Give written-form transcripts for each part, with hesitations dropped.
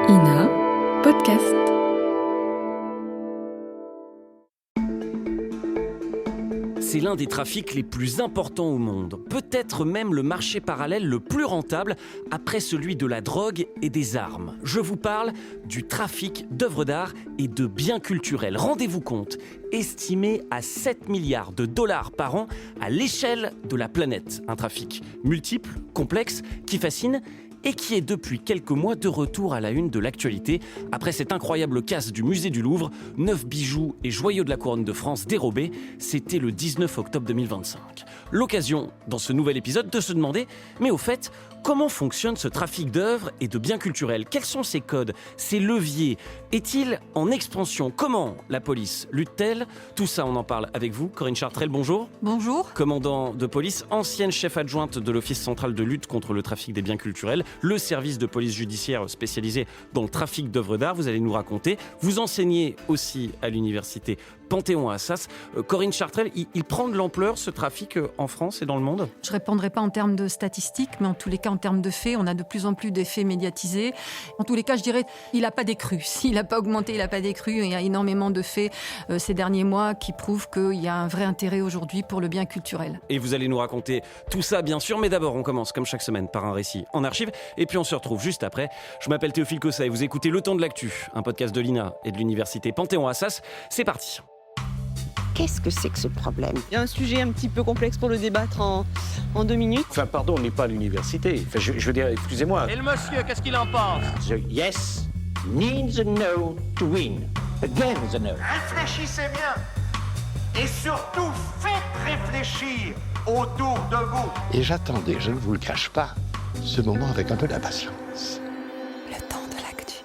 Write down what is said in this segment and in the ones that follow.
INA Podcast. C'est l'un des trafics les plus importants au monde, peut-être même le marché parallèle le plus rentable après celui de la drogue et des armes. Je vous parle du trafic d'œuvres d'art et de biens culturels. Rendez-vous compte, estimé à 7 milliards de dollars par an à l'échelle de la planète. Un trafic multiple, complexe, qui fascine et qui est depuis quelques mois de retour à la une de l'actualité. Après cette incroyable casse du musée du Louvre, 9 bijoux et joyaux de la couronne de France dérobés, c'était le 19 octobre 2025. L'occasion, dans ce nouvel épisode, de se demander, mais au fait, comment fonctionne ce trafic d'œuvres et de biens culturels ? Quels sont ses codes, ses leviers ? Est-il en expansion ? Comment la police lutte-t-elle ? Tout ça, on en parle avec vous. Corinne Chartrel, bonjour. Bonjour. Commandant de police, ancienne chef adjointe de l'Office central de lutte contre le trafic des biens culturels, le service de police judiciaire spécialisé dans le trafic d'œuvres d'art. Vous allez nous raconter. Vous enseignez aussi à l'université Panthéon-Assas. Corinne Chartrel, il prend de l'ampleur ce trafic en France et dans le monde ? Je ne répondrai pas en termes de statistiques, mais en tous les cas, en termes de faits, on a de plus en plus d'effets médiatisés. En tous les cas, je dirais, il n'a pas décru. S'il n'a pas augmenté, il n'a pas décru. Il y a énormément de faits ces derniers mois qui prouvent qu'il y a un vrai intérêt aujourd'hui pour le bien culturel. Et vous allez nous raconter tout ça, bien sûr. Mais d'abord, on commence, comme chaque semaine, par un récit en archive. Et puis, on se retrouve juste après. Je m'appelle Théophile Cossa et vous écoutez Le Temps de l'Actu, un podcast de l'INA et de l'université Panthéon-Assas. C'est parti. Qu'est-ce que c'est que ce problème ? Il y a un sujet un petit peu complexe pour le débattre en 2 minutes. Enfin, pardon, on n'est pas à l'université. Enfin, je veux dire, excusez-moi. Et le monsieur, qu'est-ce qu'il en pense ? The yes means a no to win. Again is a no. Réfléchissez bien. Et surtout, faites réfléchir autour de vous. Et j'attendais, je ne vous le cache pas, ce moment avec un peu d'impatience. Le temps de l'actu.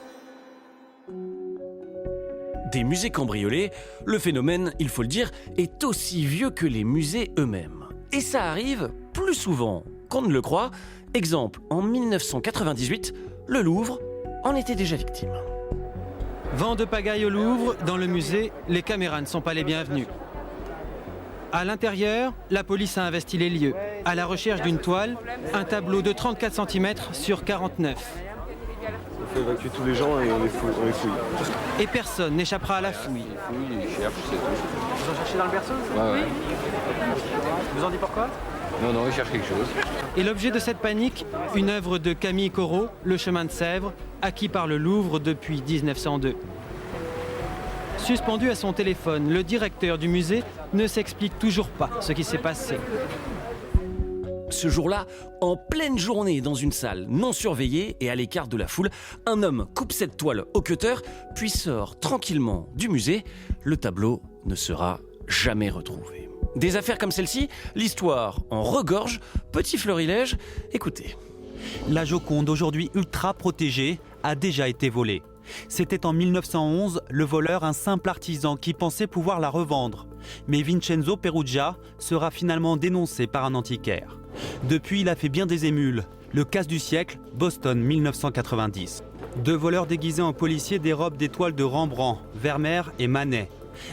Des musées cambriolés, le phénomène, il faut le dire, est aussi vieux que les musées eux-mêmes. Et ça arrive plus souvent qu'on ne le croit. Exemple, en 1998, le Louvre en était déjà victime. Vent de pagaille au Louvre, dans le musée, les caméras ne sont pas les bienvenues. À l'intérieur, la police a investi les lieux. À la recherche d'une toile, un tableau de 34 cm sur 49. On fait évacuer tous les gens et on les fouille. Et personne n'échappera à la fouille. Vous en cherchez dans le berceau ? Ouais. Vous en dites pourquoi ? Non, il cherche quelque chose. Et l'objet de cette panique, une œuvre de Camille Corot, Le chemin de Sèvres, acquis par le Louvre depuis 1902. Suspendu à son téléphone, le directeur du musée ne s'explique toujours pas ce qui s'est passé. Ce jour-là, en pleine journée dans une salle non surveillée et à l'écart de la foule, un homme coupe cette toile au cutter, puis sort tranquillement du musée. Le tableau ne sera jamais retrouvé. Des affaires comme celle-ci, l'histoire en regorge. Petit florilège, écoutez. La Joconde, aujourd'hui ultra protégée, a déjà été volée. C'était en 1911, le voleur, un simple artisan qui pensait pouvoir la revendre. Mais Vincenzo Perugia sera finalement dénoncé par un antiquaire. Depuis, il a fait bien des émules. Le casse du siècle, Boston 1990. 2 voleurs déguisés en policiers dérobent des toiles de Rembrandt, Vermeer et Manet.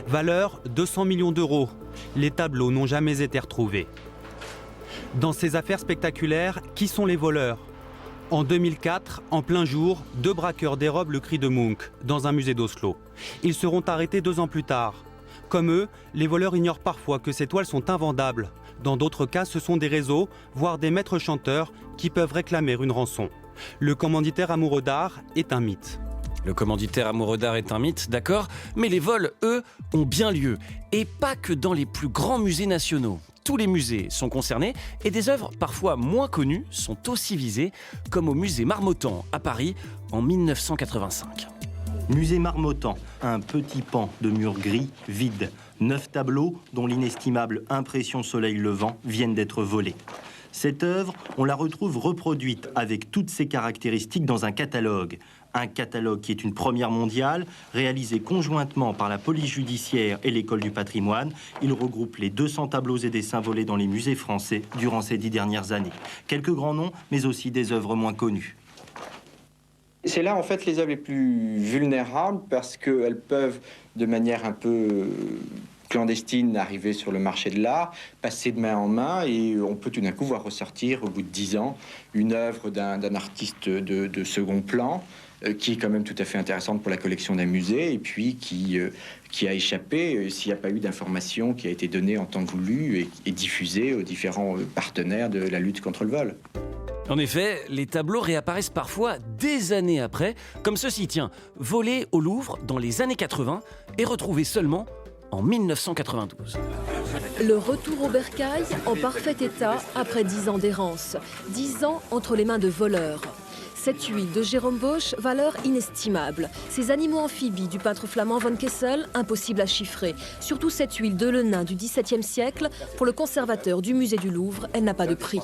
Valeur 200 millions d'euros. Les tableaux n'ont jamais été retrouvés. Dans ces affaires spectaculaires, qui sont les voleurs ? En 2004, en plein jour, 2 braqueurs dérobent le cri de Munch dans un musée d'Oslo. Ils seront arrêtés 2 ans plus tard. Comme eux, les voleurs ignorent parfois que ces toiles sont invendables. Dans d'autres cas, ce sont des réseaux, voire des maîtres chanteurs, qui peuvent réclamer une rançon. Le commanditaire amoureux d'art est un mythe. Le commanditaire amoureux d'art est un mythe, d'accord, mais les vols, eux, ont bien lieu. Et pas que dans les plus grands musées nationaux. Tous les musées sont concernés et des œuvres parfois moins connues sont aussi visées, comme au musée Marmottan à Paris en 1985. Musée Marmottan, un petit pan de mur gris, vide. 9 tableaux, dont l'inestimable Impression Soleil Levant, viennent d'être volés. Cette œuvre, on la retrouve reproduite avec toutes ses caractéristiques dans un catalogue. Un catalogue qui est une première mondiale, réalisé conjointement par la police judiciaire et l'école du patrimoine. Il regroupe les 200 tableaux et dessins volés dans les musées français durant ces 10 dernières années. Quelques grands noms, mais aussi des œuvres moins connues. C'est là, en fait, les œuvres les plus vulnérables parce qu'elles peuvent, de manière un peu clandestine arriver sur le marché de l'art, passer de main en main, et on peut tout d'un coup voir ressortir, au bout de 10 ans, une œuvre d'un artiste de second plan, qui est quand même tout à fait intéressante pour la collection d'un musée, et puis qui a échappé s'il n'y a pas eu d'information qui a été donnée en temps voulu et diffusée aux différents partenaires de la lutte contre le vol. En effet, les tableaux réapparaissent parfois des années après, comme ceci, tiens, volé au Louvre dans les années 80 et retrouvé seulement en 1992. Le retour au bercail en parfait état après 10 ans d'errance. 10 ans entre les mains de voleurs. Cette huile de Jérôme Bosch, valeur inestimable. Ces animaux amphibies du peintre flamand Von Kessel, impossible à chiffrer. Surtout cette huile de Lenain du XVIIe siècle, pour le conservateur du musée du Louvre, elle n'a pas de prix.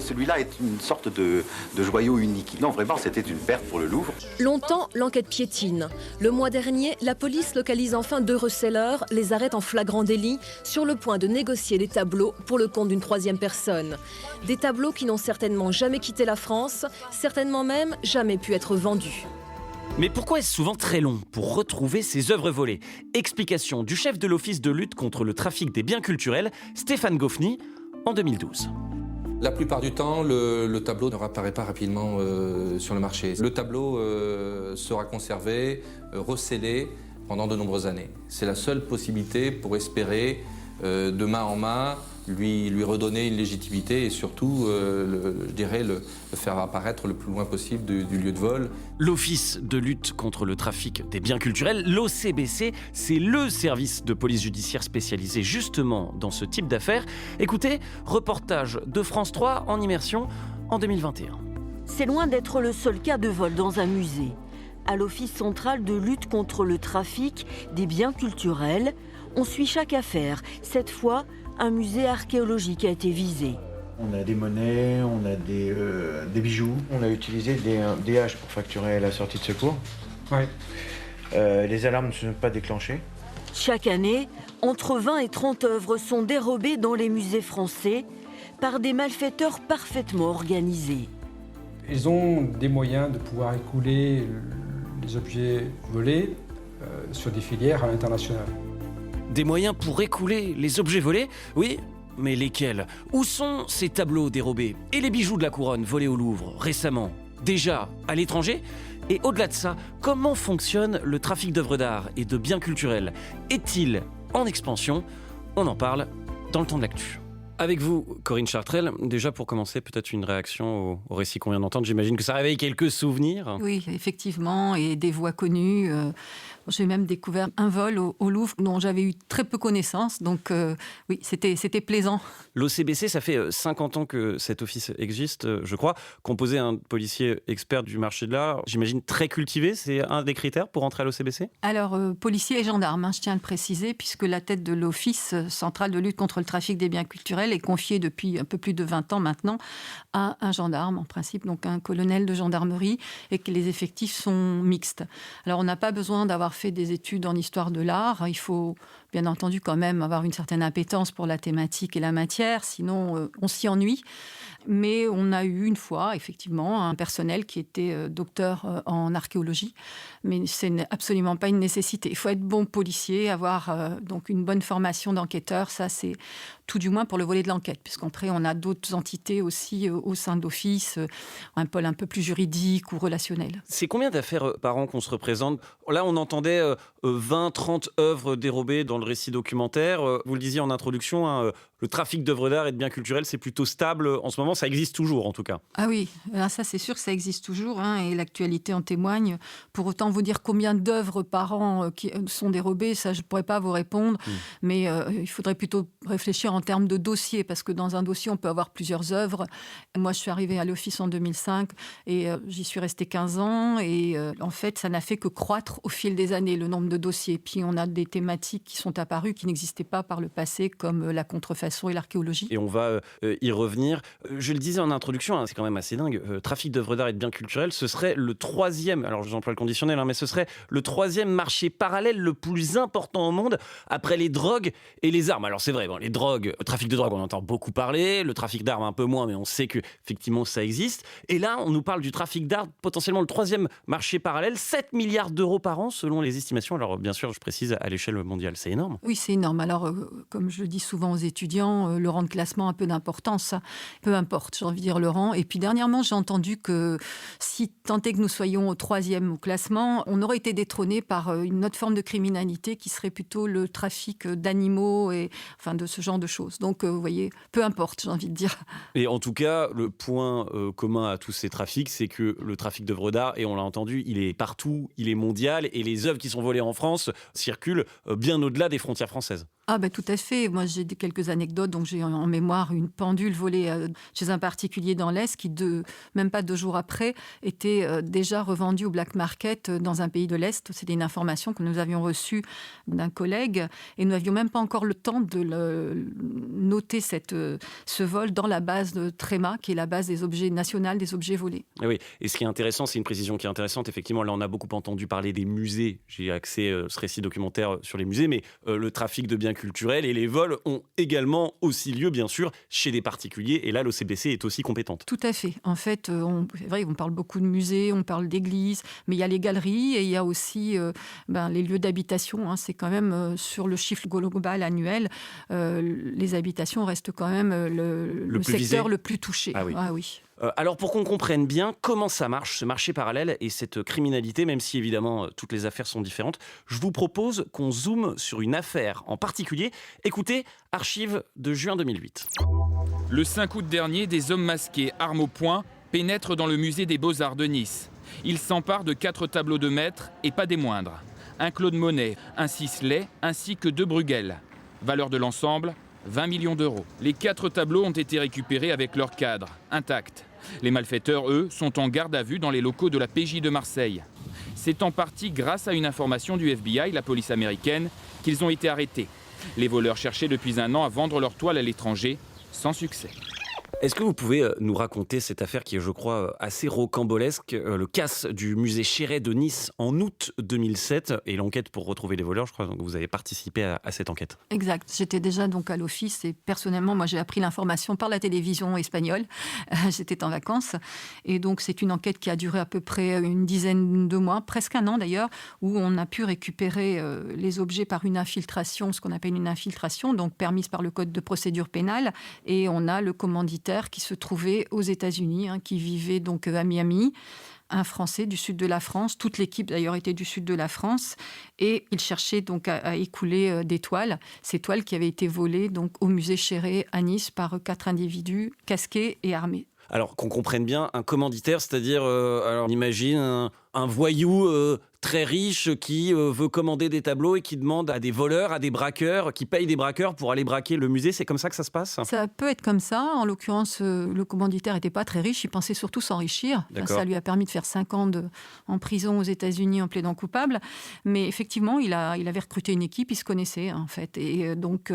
Celui-là est une sorte de joyau unique. Non, vraiment, c'était une perte pour le Louvre. Longtemps, l'enquête piétine. Le mois dernier, la police localise enfin 2 resellers, les arrête en flagrant délit, sur le point de négocier des tableaux pour le compte d'une 3e personne. Des tableaux qui n'ont certainement jamais quitté la France, certainement même jamais pu être vendus. Mais pourquoi est-ce souvent très long pour retrouver ces œuvres volées? Explication du chef de l'Office de lutte contre le trafic des biens culturels, Stéphane Goffny, en 2012. La plupart du temps, le tableau ne réapparaît pas rapidement sur le marché. Le tableau sera conservé, recellé pendant de nombreuses années. C'est la seule possibilité pour espérer, de main en main, lui redonner une légitimité et surtout, je dirais, le faire apparaître le plus loin possible du lieu de vol. L'Office de lutte contre le trafic des biens culturels, l'OCBC, c'est le service de police judiciaire spécialisé justement dans ce type d'affaires. Écoutez, reportage de France 3 en immersion en 2021. C'est loin d'être le seul cas de vol dans un musée. À l'Office central de lutte contre le trafic des biens culturels, on suit chaque affaire. Cette fois, un musée archéologique a été visé. On a des monnaies, on a des bijoux. On a utilisé des haches pour facturer la sortie de secours. Ouais. Les alarmes ne sont pas déclenchées. Chaque année, entre 20 et 30 œuvres sont dérobées dans les musées français par des malfaiteurs parfaitement organisés. Ils ont des moyens de pouvoir écouler les objets volés sur des filières à l'international. Des moyens pour écouler les objets volés? Oui, mais lesquels? Où sont ces tableaux dérobés? Et les bijoux de la couronne volés au Louvre récemment? Déjà à l'étranger? Et au-delà de ça, comment fonctionne le trafic d'œuvres d'art et de biens culturels? Est-il en expansion? On en parle dans le temps de l'actu. Avec vous, Corinne Chartrel, déjà pour commencer, peut-être une réaction au récit qu'on vient d'entendre. J'imagine que ça réveille quelques souvenirs. Oui, effectivement, et des voix connues. J'ai même découvert un vol au Louvre dont j'avais eu très peu connaissance. Donc oui, c'était plaisant. L'OCBC, ça fait 50 ans que cet office existe, je crois. Composé d'un policier expert du marché de l'art, j'imagine très cultivé. C'est un des critères pour entrer à l'OCBC? Alors, policier et gendarme, je tiens à le préciser, puisque la tête de l'Office central de lutte contre le trafic des biens culturels est confiée depuis un peu plus de 20 ans maintenant à un gendarme, en principe, donc un colonel de gendarmerie, et que les effectifs sont mixtes. Alors, on n'a pas besoin d'avoir fait des études en histoire de l'art. Il faut bien entendu quand même avoir une certaine appétence pour la thématique et la matière, sinon on s'y ennuie. Mais on a eu une fois, effectivement, un personnel qui était docteur en archéologie, mais ce n'est absolument pas une nécessité. Il faut être bon policier, avoir donc une bonne formation d'enquêteur, ça c'est tout du moins pour le volet de l'enquête, puisqu'après on a d'autres entités aussi au sein de l'Office, un pôle un peu plus juridique ou relationnel. C'est combien d'affaires par an qu'on se représente? Là, on entendait 20-30 œuvres dérobées dans le récit documentaire. Vous le disiez en introduction, le trafic d'œuvres d'art et de biens culturels, c'est plutôt stable en ce moment. Ça existe toujours, en tout cas. Ah oui, ça c'est sûr que ça existe toujours, et l'actualité en témoigne. Pour autant vous dire combien d'œuvres par an qui sont dérobées, ça je ne pourrais pas vous répondre. Mais il faudrait plutôt réfléchir en termes de dossier, parce que dans un dossier, on peut avoir plusieurs œuvres. Moi, je suis arrivée à l'Office en 2005 et j'y suis restée 15 ans. Et en fait, ça n'a fait que croître au fil des années, le nombre de dossiers. Puis on a des thématiques qui sont apparues, qui n'existaient pas par le passé, comme la contrefaçon façon et l'archéologie. Et on va y revenir. Je le disais en introduction, hein, c'est quand même assez dingue. Trafic d'œuvres d'art et de biens culturels, ce serait le 3e, alors j'emploie le conditionnel, hein, mais ce serait le 3e marché parallèle le plus important au monde, après les drogues et les armes. Alors c'est vrai, bon, les drogues, le trafic de drogue, on entend beaucoup parler, le trafic d'armes un peu moins, mais on sait qu'effectivement ça existe. Et là, on nous parle du trafic d'art, potentiellement le 3e marché parallèle, 7 milliards d'euros par an selon les estimations. Alors bien sûr, je précise, à l'échelle mondiale, c'est énorme. Oui, c'est énorme. Alors, comme je le dis souvent aux étudiants, le rang de classement a un peu d'importance. Ça. Peu importe, j'ai envie de dire le rang. Et puis dernièrement, j'ai entendu que si tant est que nous soyons au 3e au classement, on aurait été détrôné par une autre forme de criminalité qui serait plutôt le trafic d'animaux et enfin de ce genre de choses. Donc, vous voyez, peu importe, j'ai envie de dire. Et en tout cas, le point commun à tous ces trafics, c'est que le trafic d'œuvres d'art, et on l'a entendu, il est partout, il est mondial, et les œuvres qui sont volées en France circulent bien au-delà des frontières françaises. Ah ben tout à fait. Moi, j'ai quelques anecdotes. Donc, j'ai en mémoire une pendule volée chez un particulier dans l'Est qui, même pas 2 jours après, était déjà revendue au black market dans un pays de l'Est. C'était une information que nous avions reçue d'un collègue et nous n'avions même pas encore le temps de noter ce vol dans la base de Tréma, qui est la base des objets nationales, des objets volés. Et oui, et ce qui est intéressant, c'est une précision qui est intéressante. Effectivement, là, on a beaucoup entendu parler des musées. J'ai axé ce récit documentaire sur les musées, mais le trafic de biens culturels et les vols ont également aussi lieu, bien sûr, chez des particuliers. Et là, l'OCBC est aussi compétente. Tout à fait. En fait, c'est vrai, on parle beaucoup de musées, on parle d'églises, mais il y a les galeries et il y a aussi les lieux d'habitation. Hein. C'est quand même sur le chiffre global annuel, les habitations restent quand même le secteur le plus touché. Ah oui. Ah oui. Alors pour qu'on comprenne bien comment ça marche, ce marché parallèle et cette criminalité, même si évidemment toutes les affaires sont différentes, je vous propose qu'on zoome sur une affaire en particulier. Écoutez, archives de juin 2008. Le 5 août dernier, des hommes masqués, armes au poing, pénètrent dans le musée des Beaux-Arts de Nice. Ils s'emparent de 4 tableaux de maître et pas des moindres. Un Claude Monet, un Sisley ainsi que 2 Bruegel. Valeur de l'ensemble, 20 millions d'euros. Les 4 tableaux ont été récupérés avec leur cadre, intact. Les malfaiteurs, eux, sont en garde à vue dans les locaux de la PJ de Marseille. C'est en partie grâce à une information du FBI, la police américaine, qu'ils ont été arrêtés. Les voleurs cherchaient depuis 1 an à vendre leur toile à l'étranger, sans succès. Est-ce que vous pouvez nous raconter cette affaire qui est, je crois, assez rocambolesque, le casse du musée Chéret de Nice en août 2007 et l'enquête pour retrouver les voleurs, je crois que vous avez participé à cette enquête. Exact. J'étais déjà donc à l'office et personnellement, moi j'ai appris l'information par la télévision espagnole. J'étais en vacances et donc c'est une enquête qui a duré à peu près une dizaine de mois, presque 1 an d'ailleurs, où on a pu récupérer les objets par une infiltration, ce qu'on appelle une infiltration, donc permise par le Code de procédure pénale, et on a le commanditaire qui se trouvait aux États-Unis, qui vivait donc à Miami, un Français du sud de la France. Toute l'équipe d'ailleurs était du sud de la France et il cherchait donc à écouler des toiles. Ces toiles qui avaient été volées donc au musée Chéret à Nice par 4 individus casqués et armés. Alors qu'on comprenne bien, un commanditaire, c'est-à-dire, alors on imagine un voyou très riche qui veut commander des tableaux et qui demande à des voleurs, à des braqueurs, qui payent des braqueurs pour aller braquer le musée. C'est comme ça que ça se passe ? Ça peut être comme ça. En l'occurrence, le commanditaire n'était pas très riche. Il pensait surtout s'enrichir. Ça lui a permis de faire 5 ans en prison aux États-Unis en plaidant coupable. Mais effectivement, il avait recruté une équipe. Il se connaissait, en fait. Et donc,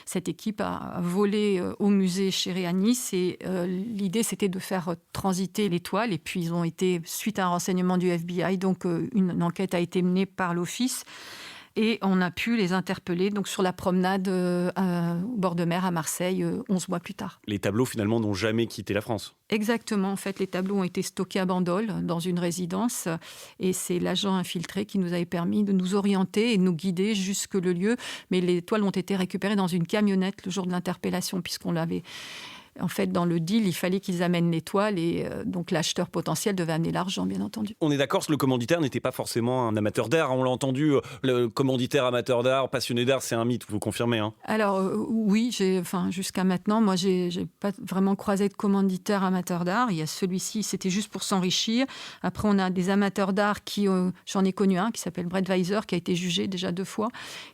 cette équipe a volé au musée Chéret à Nice. Et l'idée, c'était de faire transiter les toiles. Et puis, ils ont été, suite à un renseignement du FBI, donc une enquête a été menée par l'office et on a pu les interpeller donc sur la promenade au bord de mer à Marseille 11 mois plus tard. Les tableaux finalement n'ont jamais quitté la France. Exactement, en fait les tableaux ont été stockés à Bandol dans une résidence et c'est l'agent infiltré qui nous avait permis de nous orienter et de nous guider jusque le lieu, mais les toiles ont été récupérées dans une camionnette le jour de l'interpellation puisqu'on l'avait... En fait, dans le deal, il fallait qu'ils amènent les toiles et donc l'acheteur potentiel devait amener l'argent, bien entendu. On est d'accord, le commanditaire n'était pas forcément un amateur d'art. On l'a entendu, le commanditaire amateur d'art, passionné d'art, c'est un mythe, vous confirmez hein ? Alors oui, jusqu'à maintenant, moi, j'ai pas vraiment croisé de commanditaire amateur d'art. Il y a celui-ci, c'était juste pour s'enrichir. Après, on a des amateurs d'art qui, j'en ai connu un qui s'appelle Brett Weiser, qui a été jugé déjà 2 fois,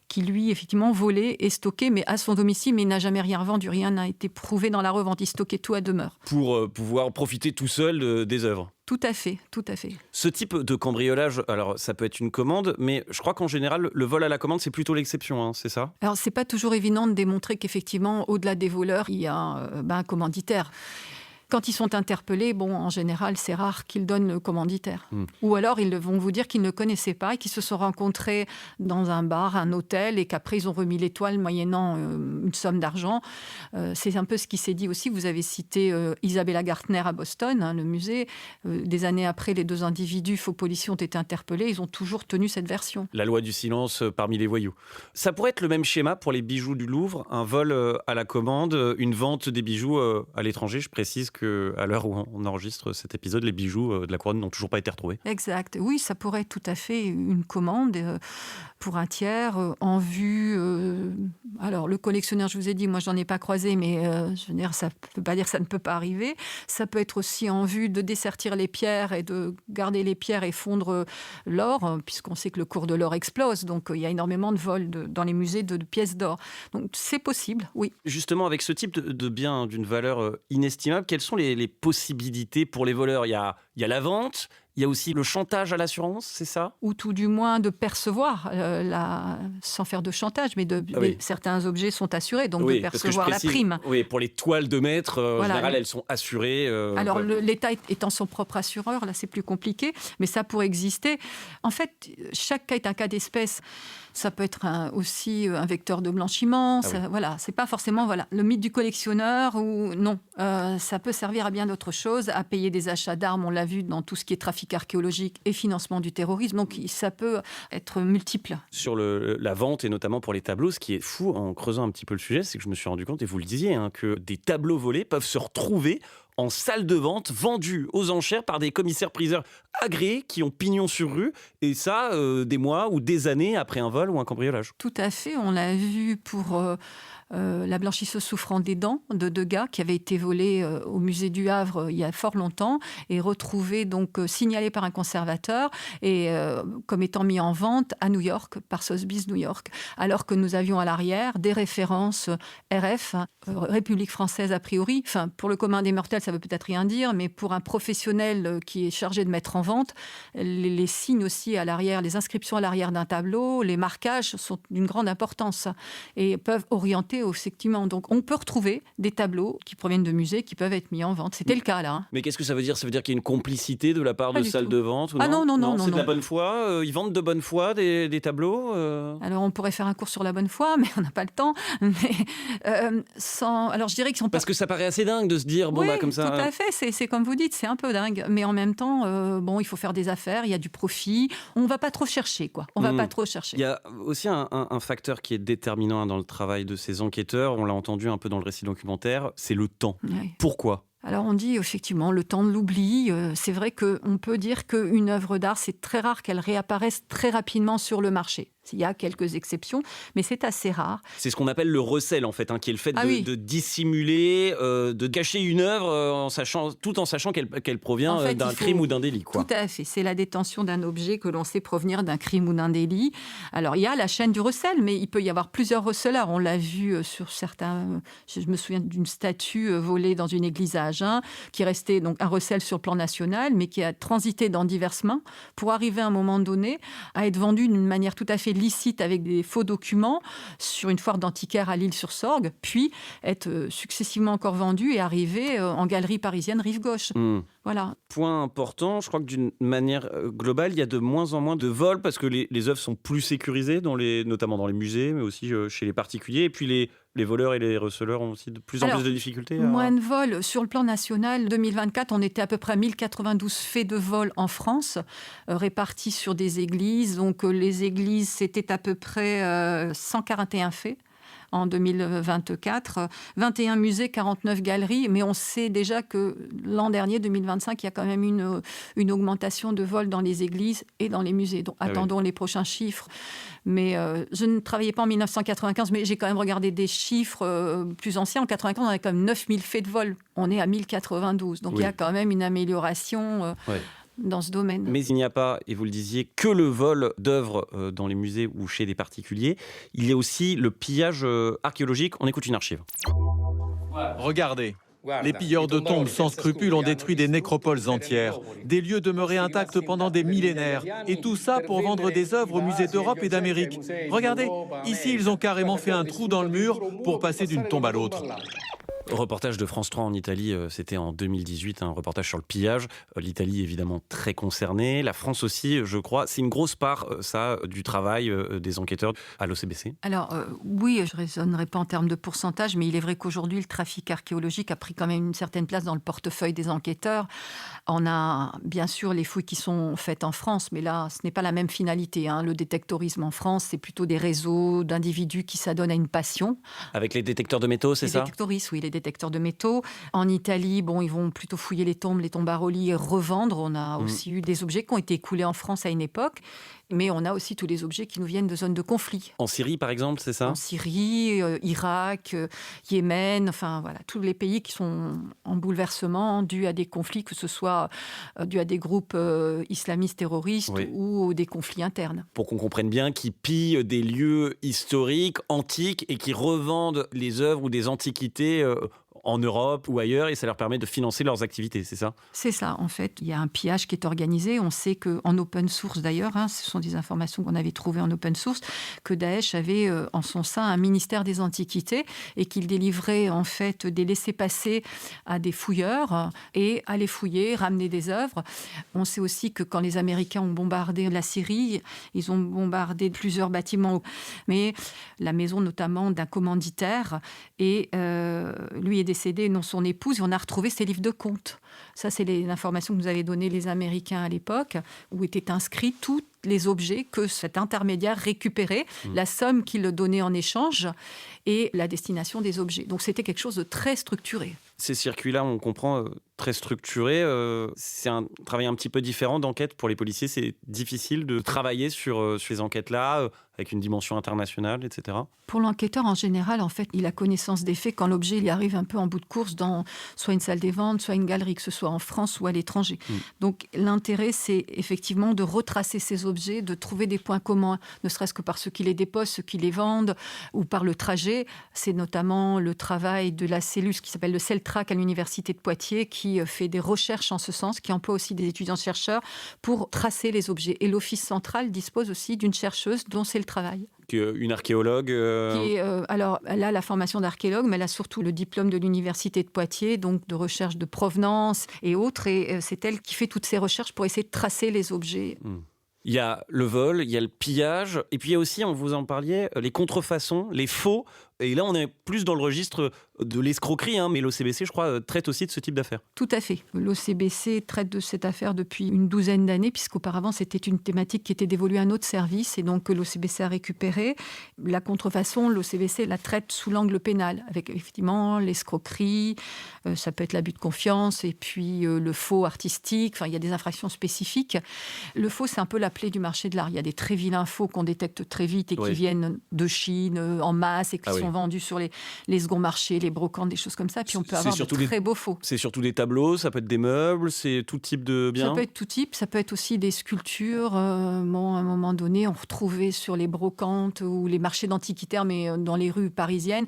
qui lui, effectivement, volait et stockait, mais à son domicile, mais il n'a jamais rien vendu. Rien n'a été prouvé dans la revente. revente. Ils stockaient tout à demeure. Pour pouvoir profiter tout seul des œuvres. Tout à fait, tout à fait. Ce type de cambriolage, alors ça peut être une commande, mais je crois qu'en général, le vol à la commande, c'est plutôt l'exception, hein, c'est ça ? Alors, c'est pas toujours évident de démontrer qu'effectivement, au-delà des voleurs, il y a un commanditaire. Quand ils sont interpellés, en général, c'est rare qu'ils donnent le commanditaire. Ou alors, ils vont vous dire qu'ils ne connaissaient pas et qu'ils se sont rencontrés dans un bar, un hôtel, et qu'après, ils ont remis l'étoile moyennant une somme d'argent. C'est un peu ce qui s'est dit aussi. Vous avez cité Isabella Gartner à Boston, le musée. Des années après, les 2 individus faux policiers ont été interpellés. Ils ont toujours tenu cette version. La loi du silence parmi les voyous. Ça pourrait être le même schéma pour les bijoux du Louvre, un vol à la commande, une vente des bijoux à l'étranger, je précise qu'à l'heure où on enregistre cet épisode, les bijoux de la couronne n'ont toujours pas été retrouvés. Exact. Oui, ça pourrait être tout à fait une commande pour un tiers en vue. Alors, le collectionneur, je vous ai dit, moi, je n'en ai pas croisé, mais je veux dire, ça ne peut pas dire que ça ne peut pas arriver. Ça peut être aussi en vue de dessertir les pierres et de garder les pierres et fondre l'or, puisqu'on sait que le cours de l'or explose. Donc, il y a énormément de vols dans les musées de pièces d'or. Donc, c'est possible, oui. Justement, avec ce type de bien d'une valeur inestimable, quelles sont les possibilités pour les voleurs ? Il y a la vente, il y a aussi le chantage à l'assurance, c'est ça ? Ou tout du moins de percevoir, sans faire de chantage, mais certains objets sont assurés, donc de percevoir la prime. Oui, pour les toiles de maître, en général, elles sont assurées. Alors, l'État étant son propre assureur, là, c'est plus compliqué, mais ça pourrait exister. En fait, chaque cas est un cas d'espèce. Ça peut être aussi un vecteur de blanchiment. Voilà, c'est pas forcément le mythe du collectionneur ou non. Ça peut servir à bien d'autres choses, à payer des achats d'armes. On l'a vu dans tout ce qui est trafic archéologique et financement du terrorisme. Donc ça peut être multiple. Sur la vente et notamment pour les tableaux, ce qui est fou en creusant un petit peu le sujet, c'est que je me suis rendu compte, et vous le disiez, que des tableaux volés peuvent se retrouver en salle de vente, vendus aux enchères par des commissaires-priseurs agréés qui ont pignon sur rue, et ça, des mois ou des années après un vol ou un cambriolage. Tout à fait, on l'a vu pour la blanchisseuse souffrant des dents de Degas, qui avait été volée au musée du Havre il y a fort longtemps, et retrouvée, donc signalée par un conservateur, et comme étant mis en vente à New York, par Sotheby's New York, alors que nous avions à l'arrière des références RF, République française a priori, enfin pour le commun des mortels, ça veut peut-être rien dire, mais pour un professionnel qui est chargé de mettre en vente, les signes aussi à l'arrière, les inscriptions à l'arrière d'un tableau, les marquages sont d'une grande importance et peuvent orienter effectivement. Donc on peut retrouver des tableaux qui proviennent de musées qui peuvent être mis en vente. C'était le cas là. Mais qu'est-ce que ça veut dire ? Ça veut dire qu'il y a une complicité de la part de salles de vente ou non, c'est de la bonne foi. Ils vendent de bonne foi des tableaux Alors on pourrait faire un cours sur la bonne foi, mais on n'a pas le temps. Mais, alors je dirais qu'ils sont Parce que ça paraît assez dingue de se dire comme ça. Tout à fait, c'est comme vous dites, c'est un peu dingue. Mais en même temps, il faut faire des affaires, il y a du profit. On ne va pas trop chercher, quoi. On va pas trop chercher. Il y a aussi un facteur qui est déterminant dans le travail de ces enquêteurs, on l'a entendu un peu dans le récit documentaire, c'est le temps. Oui. Pourquoi ? Alors on dit effectivement le temps de l'oubli. C'est vrai qu'on peut dire qu'une œuvre d'art, c'est très rare qu'elle réapparaisse très rapidement sur le marché. Il y a quelques exceptions, mais c'est assez rare. C'est ce qu'on appelle le recel, en fait, qui est le fait de dissimuler, de cacher une œuvre tout en sachant qu'elle provient d'un crime ou d'un délit. Quoi. Tout à fait. C'est la détention d'un objet que l'on sait provenir d'un crime ou d'un délit. Alors, il y a la chaîne du recel, mais il peut y avoir plusieurs receleurs. On l'a vu sur certains... Je me souviens d'une statue volée dans une église à Agen, qui restait donc un recel sur le plan national, mais qui a transité dans diverses mains pour arriver à un moment donné à être vendu d'une manière tout à fait licite avec des faux documents sur une foire d'antiquaire à L'Isle-sur-Sorgue, puis être successivement encore vendu et arriver en galerie parisienne rive gauche. Voilà. Point important, je crois que d'une manière globale, il y a de moins en moins de vols parce que les œuvres sont plus sécurisées, notamment dans les musées, mais aussi chez les particuliers. Et puis les voleurs et les receleurs ont aussi de plus en plus de difficultés. Moins de vols. Sur le plan national, 2024, on était à peu près à 1092 faits de vol en France, répartis sur des églises. Donc les églises, c'était à peu près 141 faits. En 2024, 21 musées, 49 galeries, mais on sait déjà que l'an dernier, 2025, il y a quand même une augmentation de vols dans les églises et dans les musées. Donc attendons les prochains chiffres. Mais je ne travaillais pas en 1995, mais j'ai quand même regardé des chiffres plus anciens. En 1995, on avait quand même 9000 faits de vol. On est à 1092. Donc il y a quand même une amélioration... dans ce domaine. Mais il n'y a pas, et vous le disiez, que le vol d'œuvres dans les musées ou chez des particuliers. Il y a aussi le pillage archéologique. On écoute une archive. Regardez, Les pilleurs de tombes sans scrupules ont détruit des nécropoles entières, des lieux demeurés intacts pendant des millénaires, et tout ça pour vendre des œuvres aux musées d'Europe et d'Amérique. Regardez, ici ils ont carrément fait un trou dans le mur pour passer d'une tombe à l'autre. Reportage de France 3 en Italie, c'était en 2018, un reportage sur le pillage. L'Italie évidemment très concernée, la France aussi, je crois. C'est une grosse part, ça, du travail des enquêteurs à l'OCBC. Alors oui, je ne raisonnerai pas en termes de pourcentage, mais il est vrai qu'aujourd'hui, le trafic archéologique a pris quand même une certaine place dans le portefeuille des enquêteurs. On a bien sûr les fouilles qui sont faites en France, mais là, ce n'est pas la même finalité. Le détectorisme en France, c'est plutôt des réseaux d'individus qui s'adonnent à une passion. Avec les détecteurs de métaux, c'est ça ? Les détectoristes, oui, les détecteurs de métaux. En Italie, ils vont plutôt fouiller les tombes à relier et revendre. On a aussi eu des objets qui ont été écoulés en France à une époque, mais on a aussi tous les objets qui nous viennent de zones de conflit. En Syrie, par exemple, c'est ça ? En Syrie, Irak, Yémen, enfin voilà, tous les pays qui sont en bouleversement dus à des conflits, que ce soit dus à des groupes islamistes terroristes ou des conflits internes. Pour qu'on comprenne bien, qui pillent des lieux historiques, antiques, et qui revendent les œuvres ou des antiquités en Europe ou ailleurs, et ça leur permet de financer leurs activités, c'est ça ? C'est ça, en fait. Il y a un pillage qui est organisé. On sait qu'en open source, d'ailleurs, ce sont des informations qu'on avait trouvées en open source, que Daesh avait en son sein un ministère des Antiquités et qu'il délivrait en fait des laissez-passer à des fouilleurs et allaient fouiller, ramener des œuvres. On sait aussi que quand les Américains ont bombardé la Syrie, ils ont bombardé plusieurs bâtiments, mais la maison notamment d'un commanditaire, et lui est décédé, non son épouse, et on a retrouvé ses livres de comptes. Ça, c'est l'information que nous avaient donné les Américains à l'époque, où étaient inscrits tous les objets que cet intermédiaire récupérait, la somme qu'il donnait en échange et la destination des objets. Donc c'était quelque chose de très structuré. Ces circuits-là, on comprend, très structurés. C'est un travail un petit peu différent d'enquête pour les policiers. C'est difficile de travailler sur ces enquêtes-là, avec une dimension internationale, etc. Pour l'enquêteur, en général, en fait, il a connaissance des faits quand l'objet il arrive un peu en bout de course dans soit une salle des ventes, soit une galerie, que ce soit en France ou à l'étranger. Donc l'intérêt, c'est effectivement de retracer ces objets, de trouver des points communs, ne serait-ce que par ceux qui les déposent, ceux qui les vendent, ou par le trajet. C'est notamment le travail de la cellule qui s'appelle le CELTRAC à l'université de Poitiers, qui fait des recherches en ce sens, qui emploie aussi des étudiants-chercheurs pour tracer les objets. Et l'Office central dispose aussi d'une chercheuse dont c'est le travail. Une archéologue Alors, elle a la formation d'archéologue, mais elle a surtout le diplôme de l'université de Poitiers, donc de recherche de provenance et autres. Et c'est elle qui fait toutes ces recherches pour essayer de tracer les objets. Il y a le vol, il y a le pillage, et puis il y a aussi, vous en parliez, les contrefaçons, les faux. Et là, on est plus dans le registre de l'escroquerie, mais l'OCBC, je crois, traite aussi de ce type d'affaires. Tout à fait. L'OCBC traite de cette affaire depuis une douzaine d'années, puisqu'auparavant, c'était une thématique qui était dévolue à un autre service, et donc que l'OCBC a récupéré. La contrefaçon, l'OCBC la traite sous l'angle pénal, avec effectivement l'escroquerie, ça peut être l'abus de confiance, et puis le faux artistique, enfin, il y a des infractions spécifiques. Le faux, c'est un peu la plaie du marché de l'art. Il y a des très vilains faux qu'on détecte très vite et qui viennent de Chine en masse et qui sont vendus sur les seconds marchés, les brocantes, des choses comme ça. Puis on peut avoir de très beaux faux. C'est surtout des tableaux, ça peut être des meubles, c'est tout type de biens. Ça peut être tout type, ça peut être aussi des sculptures. À un moment donné, on retrouvait sur les brocantes ou les marchés d'antiquitaires, mais dans les rues parisiennes,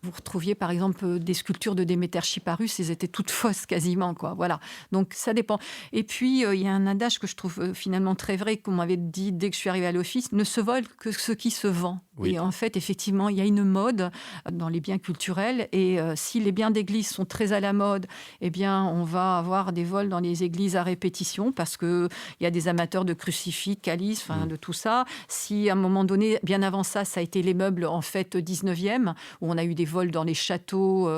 vous retrouviez par exemple des sculptures de Déméter Chyparus, elles étaient toutes fausses quasiment, quoi. Voilà. Donc ça dépend. Et puis il y a un adage que je trouve finalement très vrai, qu'on m'avait dit dès que je suis arrivée à l'office: ne se vole que ce qui se vend. Et en fait, effectivement, il y a une mode dans les biens culturels, et si les biens d'église sont très à la mode, eh bien, on va avoir des vols dans les églises à répétition, parce qu'il y a des amateurs de crucifix, de calices, de tout ça. Si à un moment donné, bien avant ça, ça a été les meubles en fait 19e, où on a eu des vols dans les châteaux,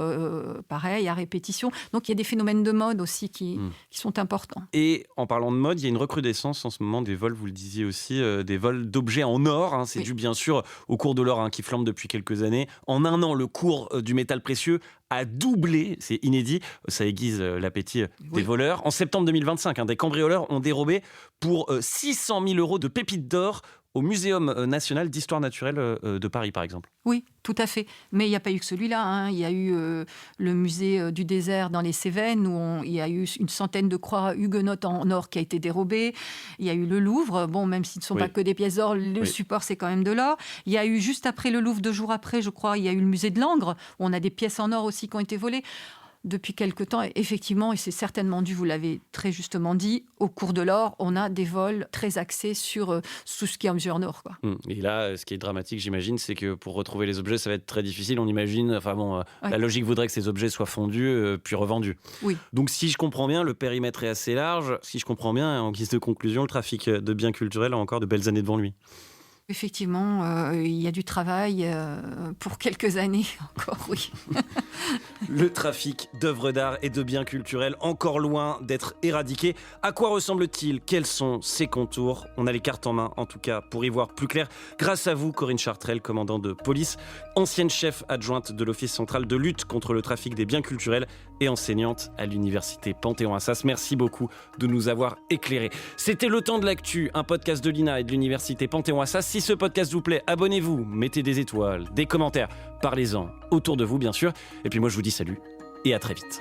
pareil, à répétition. Donc il y a des phénomènes de mode aussi qui sont importants. Et en parlant de mode, il y a une recrudescence en ce moment des vols, vous le disiez aussi, des vols d'objets en or. C'est dû bien sûr au cours de l'or qui flambe depuis quelques années. En un an, le cours du métal précieux a doublé, c'est inédit, ça aiguise l'appétit des voleurs. En septembre 2025, des cambrioleurs ont dérobé pour 600 000 € de pépites d'or au Muséum national d'histoire naturelle de Paris, par exemple. Oui, tout à fait. Mais il n'y a pas eu que celui-là. Il y a eu le musée du désert dans les Cévennes, où il y a eu une centaine de croix huguenotes en or qui a été dérobée. Il y a eu le Louvre. Bon, même s'ils ne sont pas que des pièces d'or, le support, c'est quand même de l'or. Il y a eu, juste après le Louvre, 2 jours après, je crois, il y a eu le musée de Langres, où on a des pièces en or aussi qui ont été volées. depuis quelque temps, effectivement, et c'est certainement dû, vous l'avez très justement dit, au cours de l'or, on a des vols très axés sur tout ce qui est en mesure nord, quoi. Et là, ce qui est dramatique, j'imagine, c'est que pour retrouver les objets, ça va être très difficile. On imagine, la logique voudrait que ces objets soient fondus puis revendus. Oui. Donc, si je comprends bien, le périmètre est assez large. Si je comprends bien, en guise de conclusion, le trafic de biens culturels a encore de belles années devant lui. Effectivement, il y a du travail pour quelques années encore, oui. Le trafic d'œuvres d'art et de biens culturels encore loin d'être éradiqué. À quoi ressemble-t-il ? Quels sont ses contours ? On a les cartes en main, en tout cas, pour y voir plus clair. Grâce à vous, Corinne Chartrel, commandant de police, ancienne chef adjointe de l'Office central de lutte contre le trafic des biens culturels et enseignante à l'université Panthéon-Assas. Merci beaucoup de nous avoir éclairés. C'était Le Temps de l'Actu, un podcast de l'INA et de l'université Panthéon-Assas. Si ce podcast vous plaît, abonnez-vous, mettez des étoiles, des commentaires, parlez-en autour de vous bien sûr. Et puis moi je vous dis salut et à très vite.